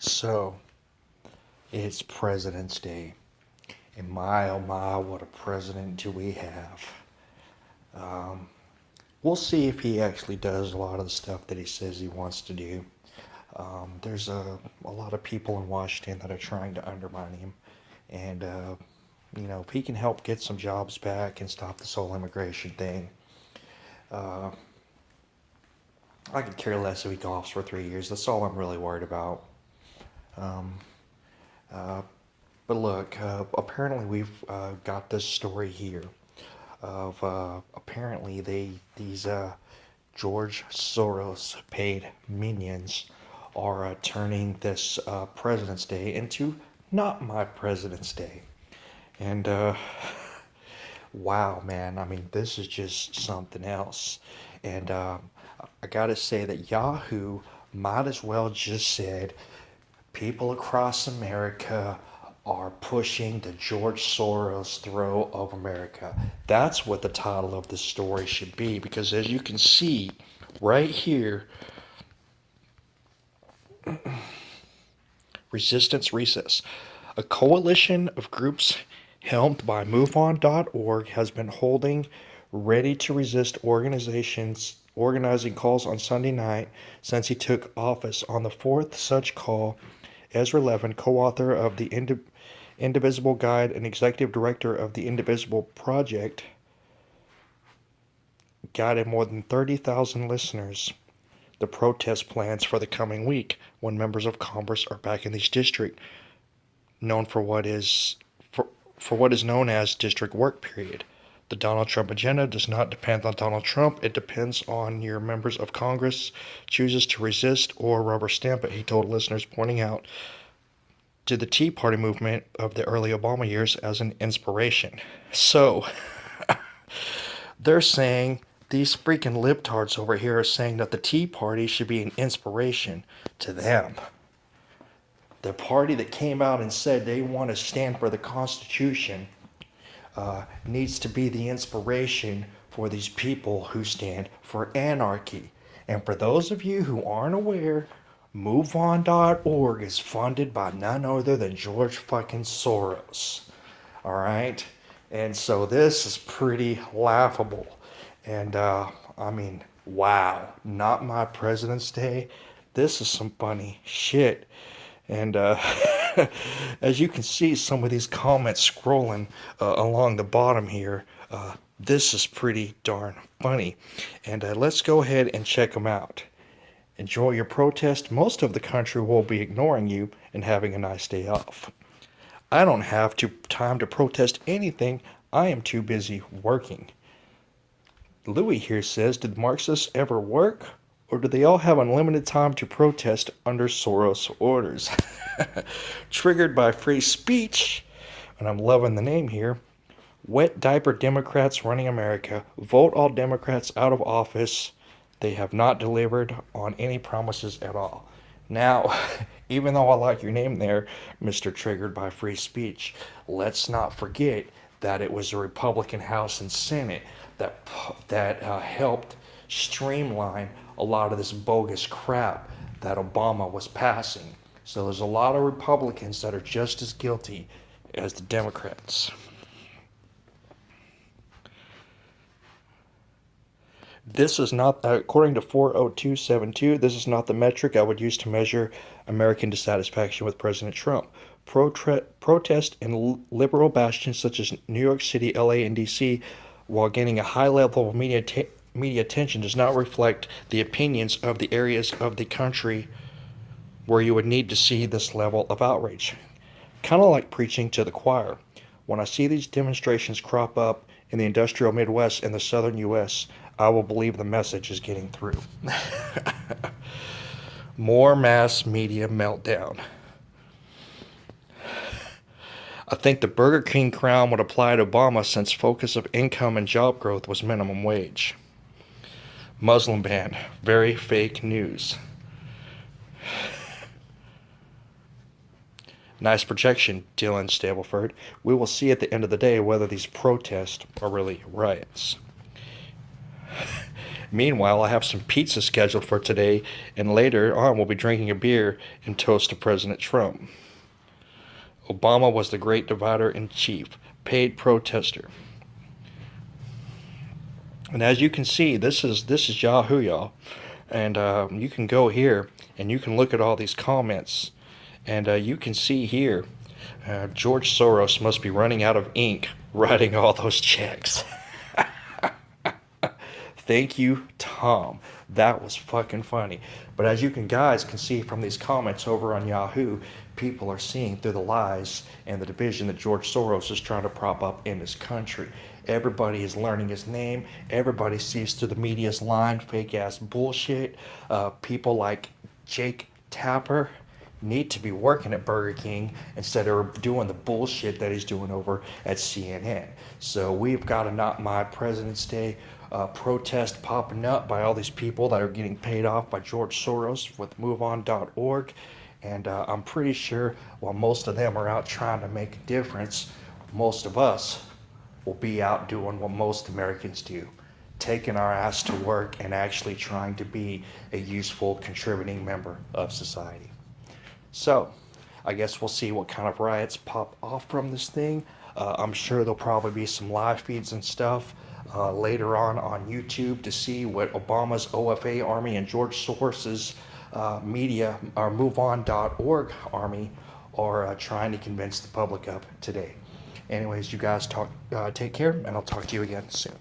So, it's President's Day. And my oh my, what a president do we have. Um, we'll see if he actually does a lot of the stuff that he says he wants to do. There's a lot of people in Washington that are trying to undermine him. And, if he can help get some jobs back and stop this whole immigration thing, uh, I could care less if he coughs for 3 years. That's all I'm really worried about. Um, uh, but look, apparently we've got this story here of apparently these George Soros paid minions are turning this President's Day into not my President's Day. And wow, man, I mean, this is just something else. And I gotta say that Yahoo might as well just said people across America are pushing the George Soros throw of America. That's what the title of the story should be, because as you can see right here, Resistance Recess, a coalition of groups helmed by MoveOn.org has been holding ready to resist organizing calls on Sunday night since he took office. On the fourth such call, Ezra Levin, co-author of the Indivisible Guide and executive director of the Indivisible Project, guided more than 30,000 listeners. The protest plans for the coming week, when members of Congress are back in each district, known for what is known as district work period. The Donald Trump agenda does not depend on Donald Trump. It depends on your members of Congress chooses to resist or rubber stamp it, he told listeners, pointing out to the Tea Party movement of the early Obama years as an inspiration. So, they're saying, these freaking libtards over here are saying that the Tea Party should be an inspiration to them. The party that came out and said they want to stand for the Constitution needs to be the inspiration for these people who stand for anarchy. And for those of you who aren't aware, MoveOn.org is funded by none other than George fucking Soros. Alright? And so this is pretty laughable. And I mean, wow, not my President's Day. This is some funny shit. And as you can see, some of these comments scrolling along the bottom here, this is pretty darn funny. And let's go ahead and check them out. Enjoy your protest. Most of the country will be ignoring you and having a nice day off. I don't have time to protest anything. I am too busy working. Louis here says, did Marxists ever work? Or do they all have unlimited time to protest under Soros orders? Triggered by free speech, and I'm loving the name here, wet diaper Democrats running America, vote all Democrats out of office. They have not delivered on any promises at all. Now, even though I like your name there, Mr. Triggered by Free Speech, let's not forget that it was the Republican House and Senate that helped streamline a lot of this bogus crap that Obama was passing. So there's a lot of Republicans that are just as guilty as the Democrats. This is not, according to 40272, this is not the metric I would use to measure American dissatisfaction with President Trump. Protest in liberal bastions such as New York City, LA, and DC, while gaining a high level of media attention, does not reflect the opinions of the areas of the country where you would need to see this level of outrage. Kind of like preaching to the choir. When I see these demonstrations crop up in the industrial Midwest and the southern U.S., I will believe the message is getting through. More mass media meltdown. I think the Burger King crown would apply to Obama since focus of income and job growth was minimum wage. Muslim ban, very fake news. Nice projection, Dylan Stableford. We will see at the end of the day whether these protests are really riots. Meanwhile, I have some pizza scheduled for today, and later on we'll be drinking a beer in toast to President Trump. Obama was the great divider in chief, paid protester. And as you can see, this is Yahoo, y'all. And you can go here and you can look at all these comments, and you can see here George Soros must be running out of ink writing all those checks. Thank you, Tom. That was fucking funny. But as you guys can see from these comments over on Yahoo, people are seeing through the lies and the division that George Soros is trying to prop up in this country. Everybody is learning his name. Everybody sees through the media's lying, fake ass bullshit. People like Jake Tapper need to be working at Burger King instead of doing the bullshit that he's doing over at CNN. So we've got a Not My President's Day protest popping up by all these people that are getting paid off by George Soros with MoveOn.org. And I'm pretty sure while most of them are out trying to make a difference, most of us will be out doing what most Americans do, taking our ass to work and actually trying to be a useful, contributing member of society. So, I guess we'll see what kind of riots pop off from this thing. I'm sure there'll probably be some live feeds and stuff later on YouTube to see what Obama's OFA army and George Soros's media, or MoveOn.org army, are trying to convince the public of today. Anyways, you guys take care, and I'll talk to you again soon.